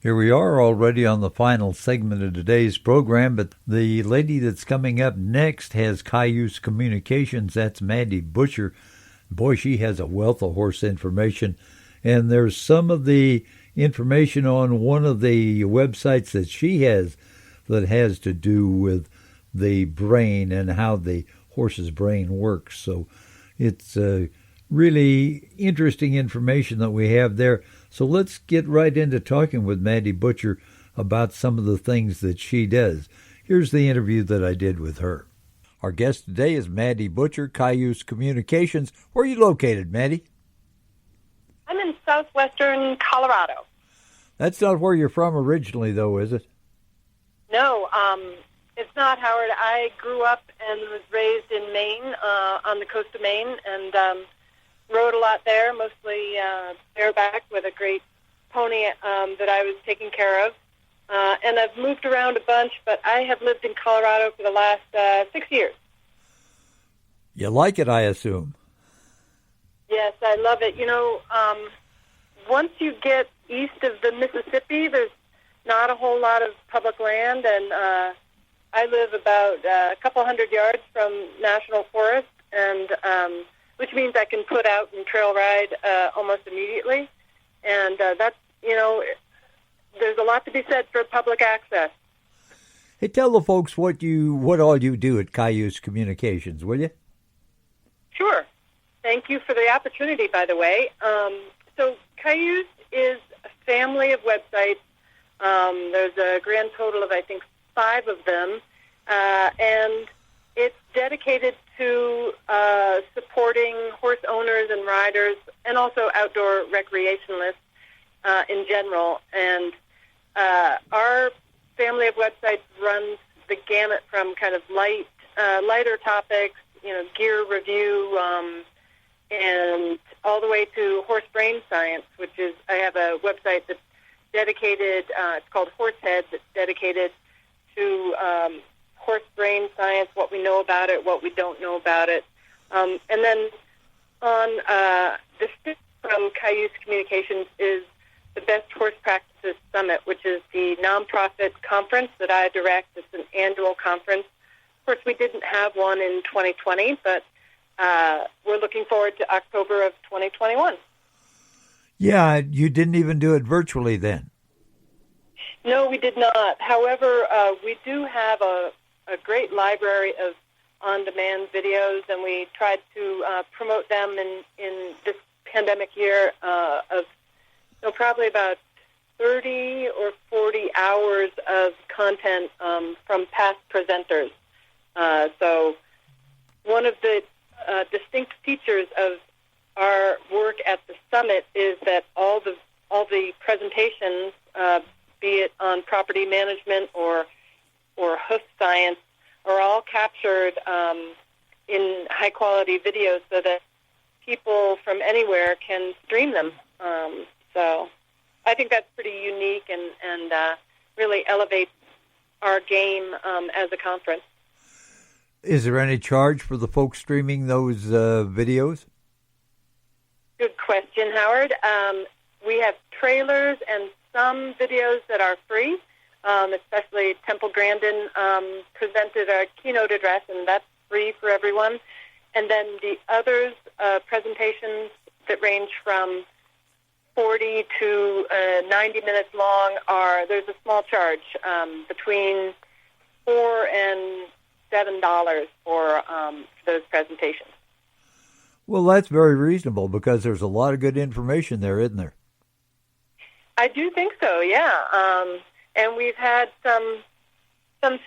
Here we are already on the final segment of today's program, but the lady that's coming up next has Cayuse Communications. That's Maddy Butcher. Boy, she has a wealth of horse information, and there's some of the information on one of the websites that she has that has to do with the brain and how the horse's brain works. So it's really interesting information that we have there. So let's get right into talking with Maddy Butcher about some of the things that she does. Here's the interview that I did with her. Our guest today is Maddy Butcher, Cayuse Communications. Where are you located, Maddy? I'm in southwestern Colorado. That's not where you're from originally, though, is it? No, it's not, Howard. I grew up and was raised in Maine, on the coast of Maine, and rode a lot there, mostly bareback with a great pony that I was taking care of. And I've moved around a bunch, but I have lived in Colorado for the last 6 years. You like it, I assume. Yes, I love it. You know, once you get east of the Mississippi, there's not a whole lot of public land, and I live about a couple hundred yards from National Forest, and which means I can put out and trail ride almost immediately. And that's, you know, there's a lot to be said for public access. Hey, tell the folks what all you do at Cayuse Communications, will you? Sure. Thank you for the opportunity, by the way. So Cayuse is a family of websites. There's a grand total of, I think, 5 of them. And it's dedicated to supporting horse owners and riders and also outdoor recreationalists in general. And our family of websites runs the gamut from kind of lighter topics, you know, gear review, and all the way to horse brain science, which is, I have a website that's dedicated, it's called Horsehead, that's dedicated to horse brain science, what we know about it, what we don't know about it. And then on the stick from Cayuse Communications is the Best Horse Practices Summitt, which is the nonprofit conference that I direct. It's an annual conference. Of course, we didn't have one in 2020, but we're looking forward to October of 2021. Yeah, you didn't even do it virtually then. No, we did not. However, we do have a great library of on-demand videos, and we tried to promote them in this pandemic year of probably about 30 or 40 hours of content from past presenters. So one of the distinct features of our work at the summit is that all the presentations, be it on property management or hoof science, are all captured in high-quality videos so that people from anywhere can stream them. So I think that's pretty unique and really elevates our game as a conference. Is there any charge for the folks streaming those videos? Good question, Howard. We have trailers and some videos that are free, especially Temple Grandin presented our keynote address, and that's free for everyone. And then the others, presentations that range from 40 to 90 minutes long, there's a small charge between $4 and $7 for those presentations. Well, that's very reasonable because there's a lot of good information there, isn't there? I do think so, yeah. And we've had some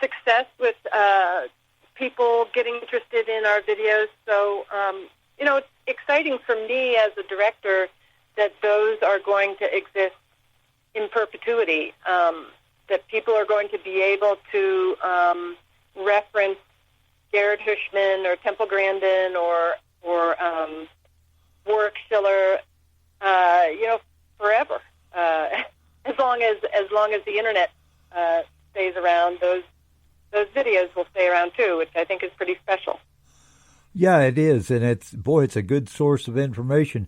success with people getting interested in our videos. So, it's exciting for me as a director that those are going to exist in perpetuity, that people are going to be able to reference Garrett Hushman or Temple Grandin or Warwick Schiller, forever. As long as the internet stays around, those videos will stay around too, which I think is pretty special. Yeah, it is, and it's a good source of information.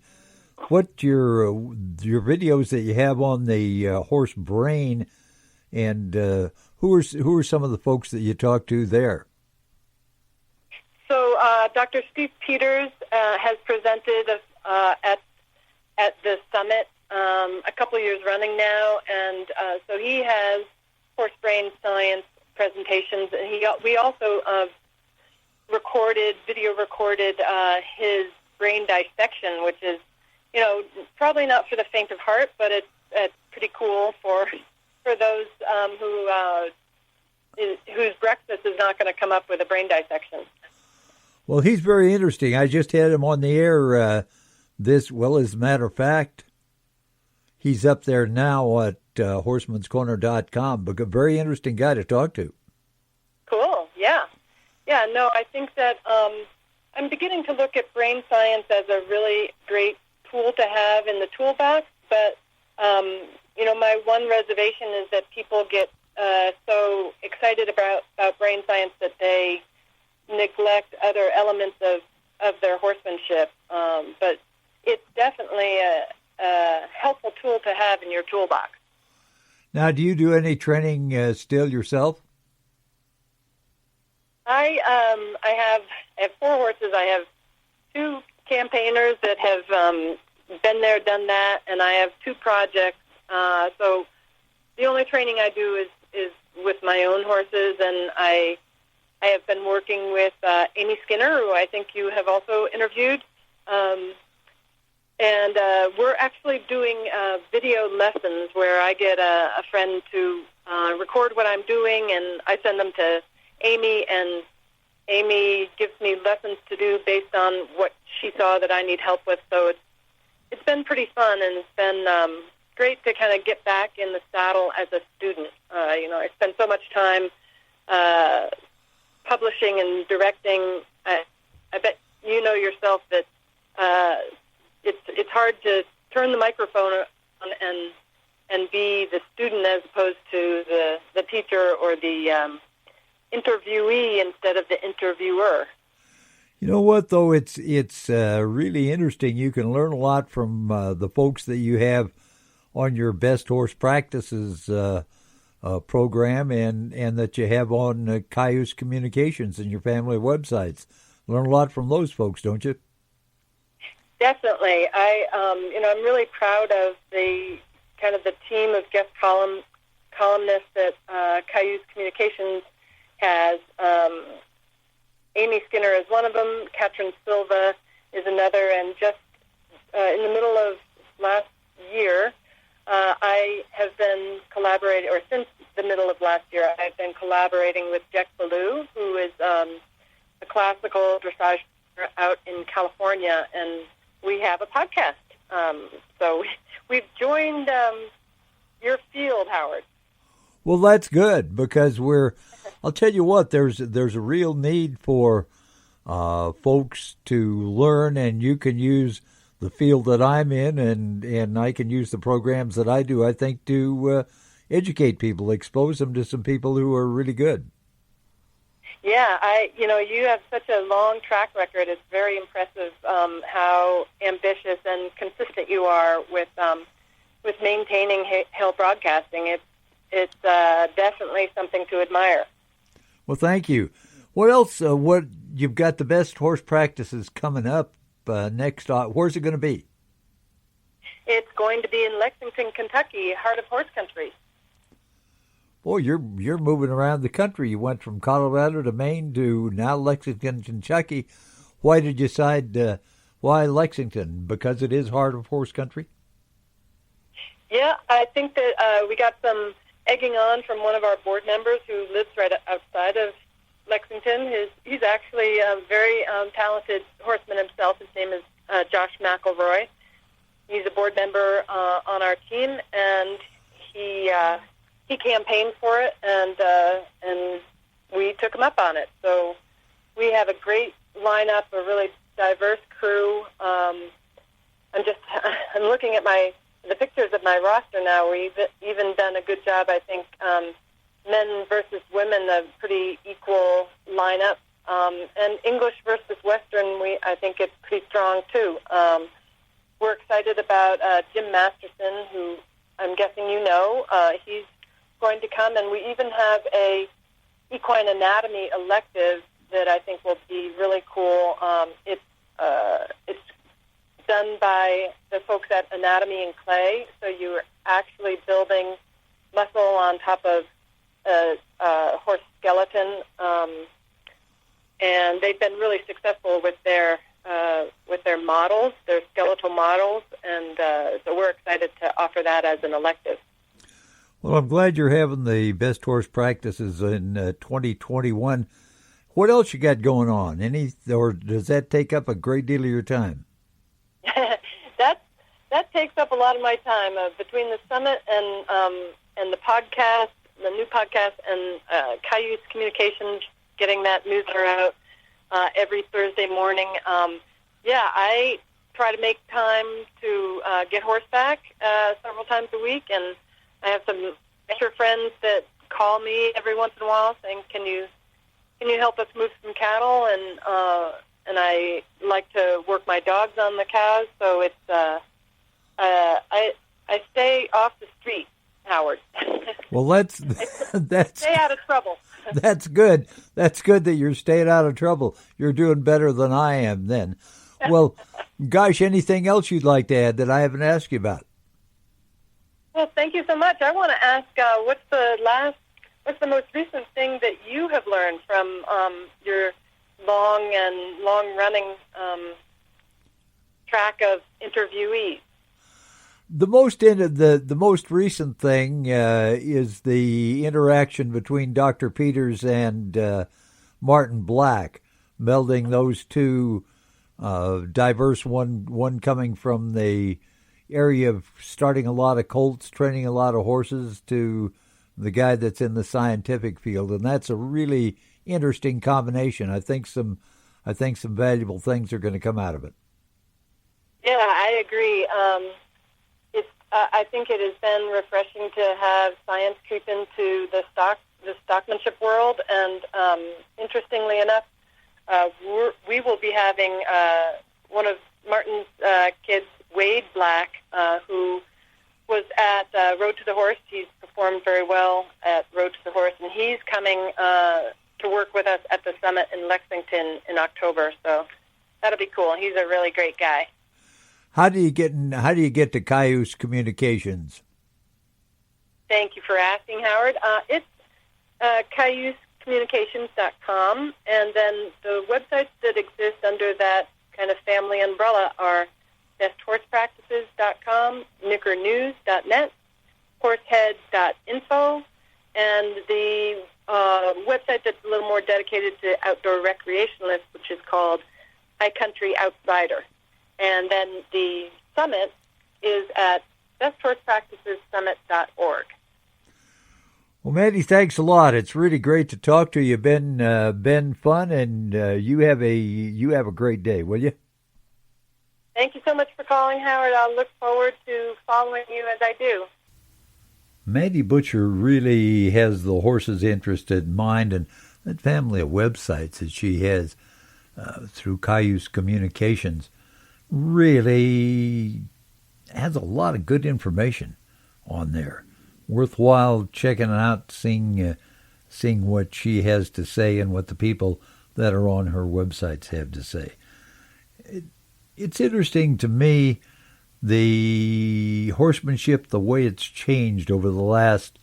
what your videos that you have on the horse brain, and who are some of the folks that you talk to there? So Dr. Steve Peters has presented at the summit a couple of years running now, and so he has horse brain science presentations, and we also video recorded his brain dissection, which is, probably not for the faint of heart, but it's pretty cool for those whose breakfast is not going to come up with a brain dissection. Well, he's very interesting. I just had him on the air as a matter of fact, he's up there now at horsemanscorner.com, but a very interesting guy to talk to. Cool, yeah. Yeah, no, I think that I'm beginning to look at brain science as a really great tool to have in the toolbox, but, my one reservation is that people get so excited about brain science that they neglect other elements of their horsemanship. But it's definitely a helpful tool to have in your toolbox. Now, do you do any training still yourself? I have 4 horses. I have 2 campaigners that have been there, done that, and I have 2 projects. So the only training I do is with my own horses, and I have been working with Amy Skinner, who I think you have also interviewed. And we're actually doing video lessons where I get a friend to record what I'm doing, and I send them to Amy, and Amy gives me lessons to do based on what she saw that I need help with. So it's been pretty fun, and it's been great to kind of get back in the saddle as a student. I spend so much time publishing and directing. I bet you know yourself that it's hard to turn the microphone on and be the student as opposed to the teacher or the interviewee instead of the interviewer. You know what, though? It's really interesting. You can learn a lot from the folks that you have on your Best Horse Practices program and that you have on Cayuse Communications and your family websites. Learn a lot from those folks, don't you? Definitely. I'm really proud of the team of guest columnists that Cayuse Communications has. Amy Skinner is one of them. Katrin Silva is another. And just in the middle of last year, I have been collaborating, or since the middle of last year, I've been collaborating with Jack Ballou, who is a classical dressage out in California, and we have a podcast. So we've joined your field, Howard. Well, that's good, because I'll tell you what, there's a real need for folks to learn, and you can use the field that I'm in, and I can use the programs that I do, I think, to educate people, expose them to some people who are really good. Yeah, you have such a long track record. It's very impressive how ambitious and consistent you are with maintaining Hale Broadcasting. It's definitely something to admire. Well, thank you. What else? What you've got the Best Horse Practices coming up next? Where's it going to be? It's going to be in Lexington, Kentucky, heart of horse country. Boy, you're moving around the country. You went from Colorado to Maine to now Lexington, Kentucky. Why did you decide? Why Lexington? Because it is heart of horse country. Yeah, I think that we got some egging on from one of our board members who lives right outside of Lexington. He's actually a very talented horseman himself. His name is Josh McElroy. He's a board member on our team, and he campaigned for it, and we took him up on it. So we have a great lineup, a really diverse crew. I'm looking at the pictures of my roster now. We've even done a good job, I think, men versus women, a pretty equal lineup. And English versus Western, I think it's pretty strong, too. we're excited about Jim Masterson, who I'm guessing you know. He's going to come, and we even have a equine anatomy elective that I think will be really cool. It's done by the folks at Anatomy and Clay, so you're actually building muscle on top of a horse skeleton, and they've been really successful with their models, their skeletal models, and so we're excited to offer that as an elective. Well, I'm glad you're having the best horse practices in 2021. What else you got going on? Or does that take up a great deal of your time? That takes up a lot of my time between the summit and the podcast, the new podcast, and Cayuse Communications, getting that newsletter out every Thursday morning. I try to make time to get horseback several times a week, and I have some extra friends that call me every once in a while saying, "Can you help us move some cattle?" And I like to work my dogs on the cows, so it's I stay off the street, Howard. Well, that's stay out of trouble. That's good. That's good that you're staying out of trouble. You're doing better than I am then. Well, gosh, anything else you'd like to add that I haven't asked you about? Well, thank you so much. I want to ask, what's the most recent thing that you have learned from your long-running track of interviewees? The most recent thing is the interaction between Dr. Peters and Martin Black, melding those two diverse, one coming from the area of starting a lot of colts, training a lot of horses, to the guy that's in the scientific field, and that's a really interesting combination. I think some valuable things are going to come out of it. Yeah, I agree. I think it has been refreshing to have science creep into the stockmanship world, and interestingly enough, we will be having one of Martin's kids, Wade Black, who was at Road to the Horse. He's performed very well at Road to the Horse, and he's coming to work with us at the summit in Lexington in October. So that'll be cool. He's a really great guy. How do you get to Cayuse Communications? Thank you for asking, Howard. It's CayuseCommunications.com, and then the websites that exist under that kind of family umbrella are besthorsepractices.com, nickernews.net, horsehead.info, and the website that's a little more dedicated to outdoor recreationalists, which is called High Country Outsider. And then the summit is at besthorsepracticessummit.org. Well, Maddy, thanks a lot. It's really great to talk to you. Been fun, and you have a great day, will you? Thank you so much for calling, Howard. I'll look forward to following you as I do. Maddy Butcher really has the horse's interest in mind, and that family of websites that she has through Cayuse Communications really has a lot of good information on there. Worthwhile checking it out, seeing what she has to say and what the people that are on her websites have to say. It's interesting to me, the horsemanship, the way it's changed over the last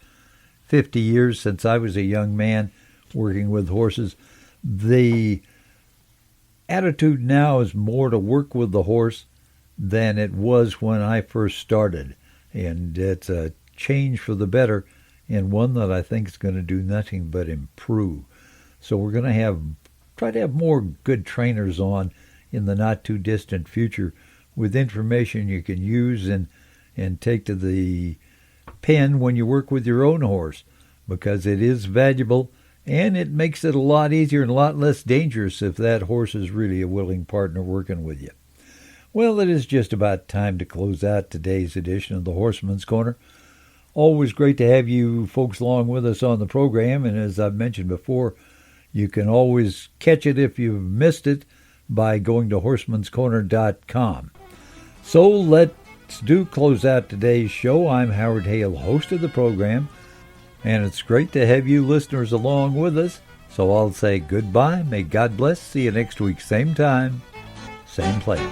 50 years since I was a young man working with horses. The attitude now is more to work with the horse than it was when I first started. And it's a change for the better, and one that I think is going to do nothing but improve. So we're going to try to have more good trainers on in the not-too-distant future with information you can use and take to the pen when you work with your own horse, because it is valuable, and it makes it a lot easier and a lot less dangerous if that horse is really a willing partner working with you. Well, it is just about time to close out today's edition of the Horseman's Corner. Always great to have you folks along with us on the program, and as I've mentioned before, you can always catch it if you've missed it by going to horsemanscorner.com. So let's close out today's show. I'm Howard Hale, host of the program, and it's great to have you listeners along with us. So I'll say goodbye. May God bless. See you next week, same time, same place.